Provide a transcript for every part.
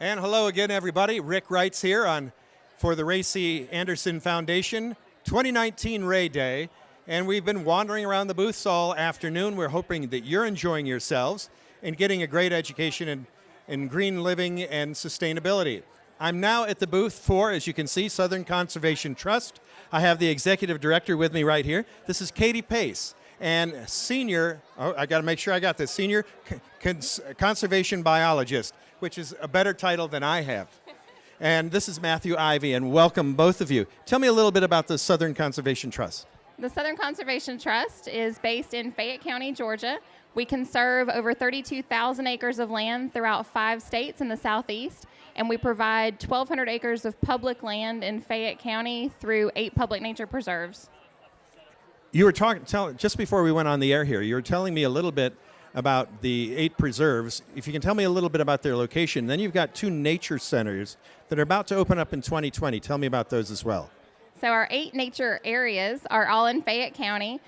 And hello again, everybody. Rick Wrights here for the Ray C. Anderson Foundation 2019 Ray Day. And we've been wandering around the booths all afternoon. We're hoping that you're enjoying yourselves and getting a great education in green living and sustainability. I'm now at the booth for, as you can see, Southern Conservation Trust. I have the executive director with me right here. This is Katie Pace. And senior, I got to make sure I got this, senior conservation biologist, which is a better title than I have. And this is Matthew Ivey, and welcome both of you. Tell me a little bit about the Southern Conservation Trust. The Southern Conservation Trust is based in Fayette County, Georgia. We conserve over 32,000 acres of land throughout 5 states in the southeast, and we provide 1,200 acres of public land in Fayette County through 8 public nature preserves. You were talking, just before we went on the air here, you were telling me a little bit about the 8 preserves. If you can tell me a little bit about their location. Then you've got 2 nature centers that are about to open up in 2020. Tell me about those as well. So our 8 nature areas are all in Fayette County.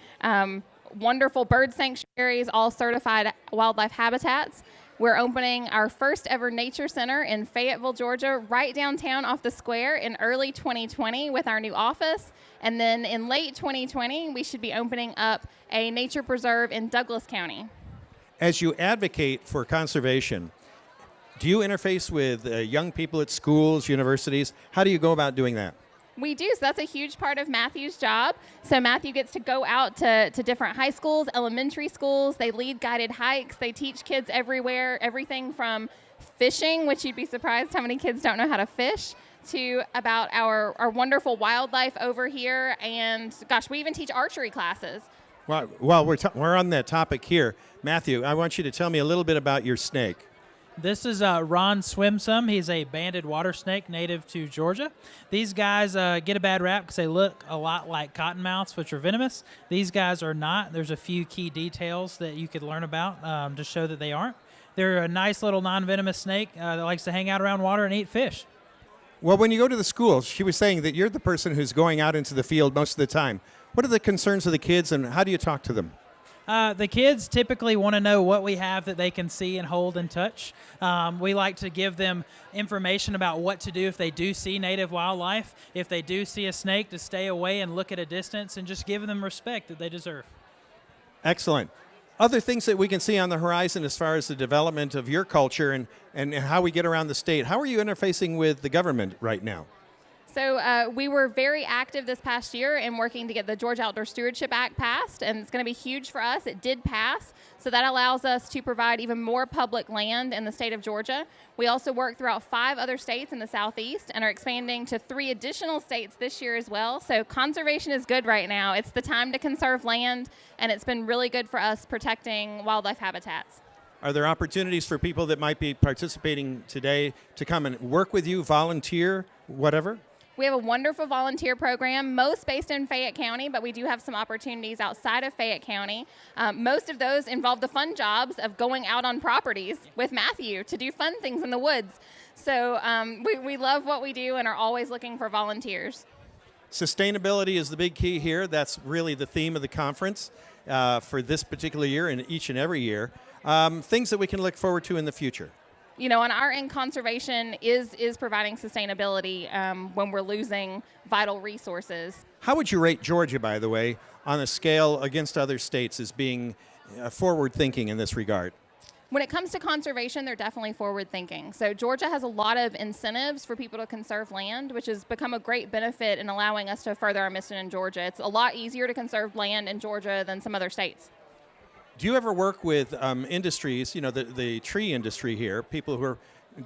Wonderful bird sanctuaries, all certified wildlife habitats. We're opening our first ever nature center in Fayetteville, Georgia, right downtown off the square in early 2020 with our new office. And then in late 2020, we should be opening up a nature preserve in Douglas County. As you advocate for conservation, do you interface with young people at schools, universities? How do you go about doing that? We do, so that's a huge part of Matthew's job. So Matthew gets to go out to different high schools, elementary schools. They lead guided hikes. They teach kids everywhere, everything from fishing, which you'd be surprised how many kids don't know how to fish, to about our wonderful wildlife over here. And gosh, we even teach archery classes. Well, we're on that topic here. Matthew, I want you to tell me a little bit about your snake. This is Ron Swimsum. He's a banded water snake native to Georgia. These guys get a bad rap because they look a lot like cottonmouths, which are venomous. These guys are not. There's a few key details that you could learn about to show that they aren't. They're a nice little non-venomous snake that likes to hang out around water and eat fish. Well, when you go to the schools, she was saying that you're the person who's going out into the field most of the time. What are the concerns of the kids, and how do you talk to them? The kids typically want to know what we have that they can see and hold and touch. We like to give them information about what to do if they do see native wildlife, if they do see a snake, to stay away and look at a distance and just give them respect that they deserve. Excellent. Other things that we can see on the horizon as far as the development of your culture and how we get around the state. How are you interfacing with the government right now? So we were very active this past year in working to get the Georgia Outdoor Stewardship Act passed, and it's going to be huge for us. It did pass, so that allows us to provide even more public land in the state of Georgia. We also work throughout 5 other states in the southeast and are expanding to 3 additional states this year as well. So conservation is good right now. It's the time to conserve land, and it's been really good for us protecting wildlife habitats. Are there opportunities for people that might be participating today to come and work with you, volunteer, whatever? We have a wonderful volunteer program, most based in Fayette County, but we do have some opportunities outside of Fayette County. Most of those involve the fun jobs of going out on properties with Matthew to do fun things in the woods. So we love what we do and are always looking for volunteers. Sustainability is the big key here. That's really the theme of the conference for this particular year and each and every year. Things that we can look forward to in the future. You know, on our end, conservation is providing sustainability when we're losing vital resources. How would you rate Georgia, by the way, on a scale against other states as being forward-thinking in this regard? When it comes to conservation, they're definitely forward-thinking. So Georgia has a lot of incentives for people to conserve land, which has become a great benefit in allowing us to further our mission in Georgia. It's a lot easier to conserve land in Georgia than some other states. Do you ever work with industries, you know, the tree industry here, people who are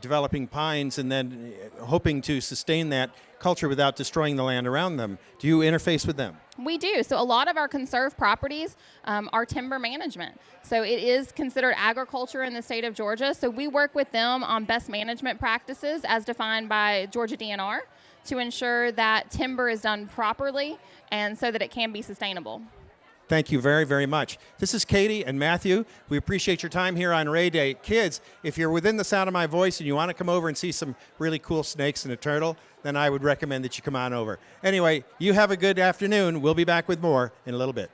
developing pines and then hoping to sustain that culture without destroying the land around them? Do you interface with them? We do. So a lot of our conserved properties are timber management. So it is considered agriculture in the state of Georgia. So we work with them on best management practices as defined by Georgia DNR to ensure that timber is done properly and so that it can be sustainable. Thank you very, very much. This is Katie and Matthew. We appreciate your time here on Ray Day. Kids, if you're within the sound of my voice and you want to come over and see some really cool snakes and a turtle, then I would recommend that you come on over. Anyway, you have a good afternoon. We'll be back with more in a little bit.